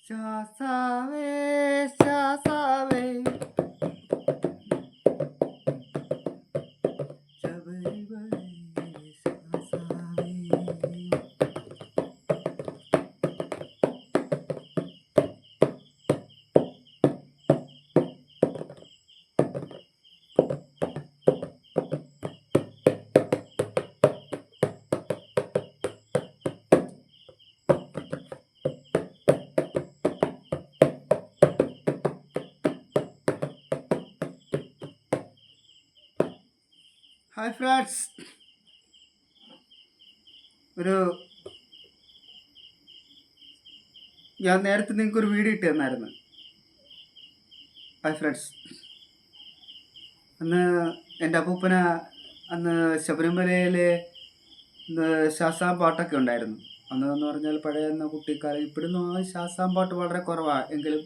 ശാസാവേ ശാസാവേ Sabarimala ശാസാവേ. Hi friends, ഞാൻ നേരത്തെ നിങ്ങൾക്കൊരു വീഡിയോ ഇട്ട് തന്നായിരുന്നു. ഹായ് ഫ്രണ്ട്സ്, അന്ന് എൻ്റെ അപ്പൂപ്പന അന്ന് ശബരിമലയിൽ ശാസ്താം പാട്ടൊക്കെ ഉണ്ടായിരുന്നു. അന്ന് പറഞ്ഞാൽ പഴയ കുട്ടിക്കാലം. ഇപ്പോഴൊന്നും ആ ശാസ്താം പാട്ട് വളരെ കുറവാണ്. എങ്കിലും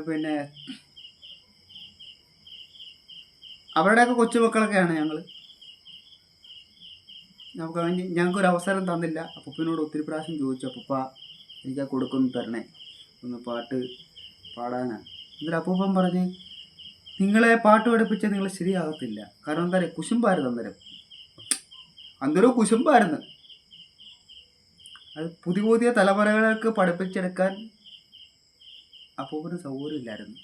പിന്നെ അവരുടെയൊക്കെ കൊച്ചുമക്കളൊക്കെയാണ് ഞങ്ങൾ. ഞങ്ങൾക്കൊരു അവസരം തന്നില്ല. അപ്പൂപ്പനോട് ഒത്തിരി പ്രാവശ്യം ചോദിച്ചു, അപ്പൂപ്പ എനിക്ക് ആ കൊടുക്കൊന്ന് തരണേ, ഒന്ന് പാട്ട് പാടാനാണ്. എന്നിട്ട് അപ്പൂപ്പൻ പറഞ്ഞ്, നിങ്ങളെ പാട്ട് പഠിപ്പിച്ചാൽ നിങ്ങൾ ശരിയാകത്തില്ല. കാരണം എന്താ പറയുക, കുശുമ്പായിരുന്നു അന്നേരം കുശുമ്പായിരുന്നു. അത് പുതിയ തലമുറകൾക്ക് പഠിപ്പിച്ചെടുക്കാൻ അപ്പൂപ്പന് സൗകര്യമില്ലായിരുന്നു.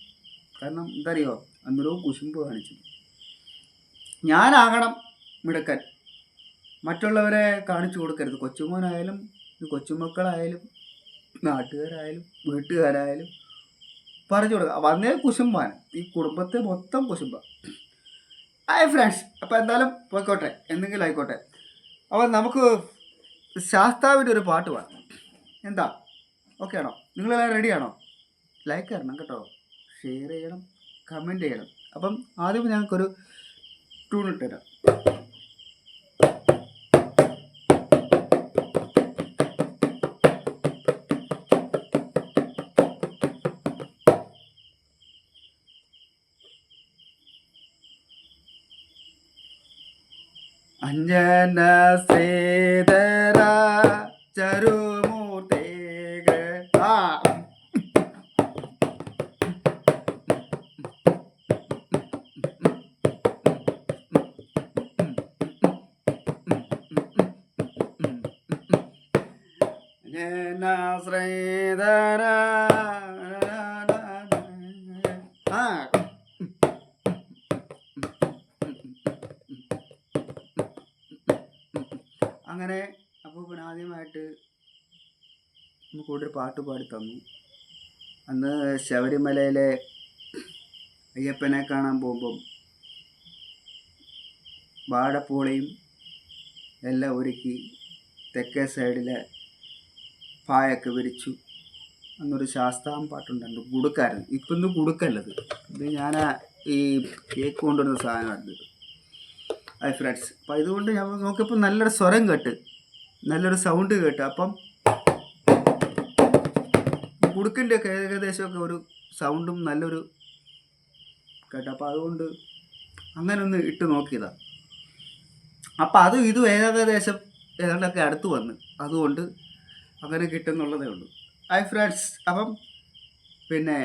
കാരണം എന്താ അറിയോ, അന്നേരവും കുശുമ്പ് കാണിച്ചു. ഞാനാകണം മിടുക്കൻ, മറ്റുള്ളവരെ കാണിച്ചു കൊടുക്കരുത്. കൊച്ചുമോനായാലും കൊച്ചുമക്കളായാലും നാട്ടുകാരായാലും വീട്ടുകാരായാലും പറഞ്ഞു കൊടുക്കുക. വന്നേ കുശുമ്പാണ്, ഈ കുടുംബത്തെ മൊത്തം കുശുമ്പ. ഹായ് ഫ്രണ്ട്സ്, അപ്പോൾ എന്തായാലും പോയിക്കോട്ടെ, എന്തെങ്കിലും ആയിക്കോട്ടെ. അപ്പോൾ നമുക്ക് ശാസ്താവിൻ്റെ ഒരു പാട്ട് പാടാം. എന്താ, ഓക്കെ ആണോ? നിങ്ങളെല്ലാം റെഡിയാണോ? ലൈക്ക് തരണം കേട്ടോ, ഷെയർ ചെയ്യണം, കമൻറ്റ് ചെയ്യണം. അപ്പം ആദ്യം ഞങ്ങൾക്കൊരു ട്യൂൺ ഇട്ടുതരാം. അഞ്ജന ശ്രീധര ചരുമൂർത്തികൾ. അഞ്ജന ശ്രീധര അങ്ങനെ അപ്പോൾ ആദ്യമായിട്ട് നമുക്കൊരു പാട്ട് പാടി തന്നു. അന്ന് ശബരിമലയിലെ അയ്യപ്പനെ കാണാൻ പോകുമ്പം വാഴപ്പൂളയും എല്ലാം ഒരുക്കി തെക്കേ സൈഡിലെ പായൊക്കെ വിരിച്ചു. അന്നൊരു ശാസ്താം പാട്ടുണ്ടായിരുന്നു, കുടുക്കായിരുന്നു. ഇപ്പം ഇന്ന് കുടുക്കല്ലത്, ഇത് ഞാൻ ഈ കേക്ക് കൊണ്ടുവരുന്ന സാധനമായിരുന്നു. ഹായ് ഫ്രണ്ട്സ്, അപ്പം ഇതുകൊണ്ട് ഞാൻ നോക്കിയപ്പോൾ നല്ലൊരു സ്വരം കേട്ട്, നല്ലൊരു സൗണ്ട് കേട്ട്. അപ്പം കുടുക്കിൻ്റെ ഒക്കെ ഏകദേശമൊക്കെ ഒരു സൗണ്ടും നല്ലൊരു കേട്ടു. അപ്പം അതുകൊണ്ട് അങ്ങനെ ഒന്ന് ഇട്ട് നോക്കിയതാണ്. അപ്പം അതും ഇതും ഏകദേശം ഏതാണ്ടൊക്കെ അടുത്ത് വന്ന്, അതുകൊണ്ട് അങ്ങനെ കിട്ടുന്നുള്ളതേ ഉള്ളൂ. ഹായ് ഫ്രണ്ട്സ്, അപ്പം പിന്നെ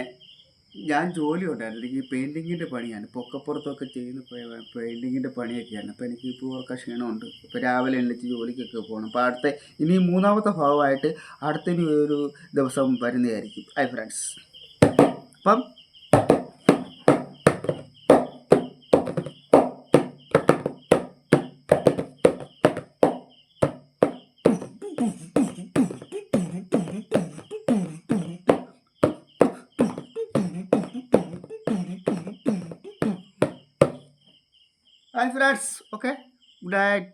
ഞാൻ ജോലി ഉണ്ടായിരുന്നു. എനിക്ക് പെയിൻറ്റിങ്ങിൻ്റെ പണിയാണ്, പൊക്കപ്പുറത്തൊക്കെ ചെയ്യുന്ന പെയിൻറ്റിങ്ങിൻ്റെ പണിയൊക്കെയാണ്. അപ്പോൾ എനിക്ക് ഇപ്പോൾ ഒക്കെ ക്ഷീണമുണ്ട്. ഇപ്പോൾ രാവിലെ എണീച്ച് ജോലിക്കൊക്കെ പോകണം. അപ്പോൾ ഇനി മൂന്നാമത്തെ ഭാഗമായിട്ട് അടുത്ത ഒരു ദിവസം വരുന്നതായിരിക്കും. ഹായ് ഫ്രണ്ട്സ്, അപ്പം Hi friends, okay, good night.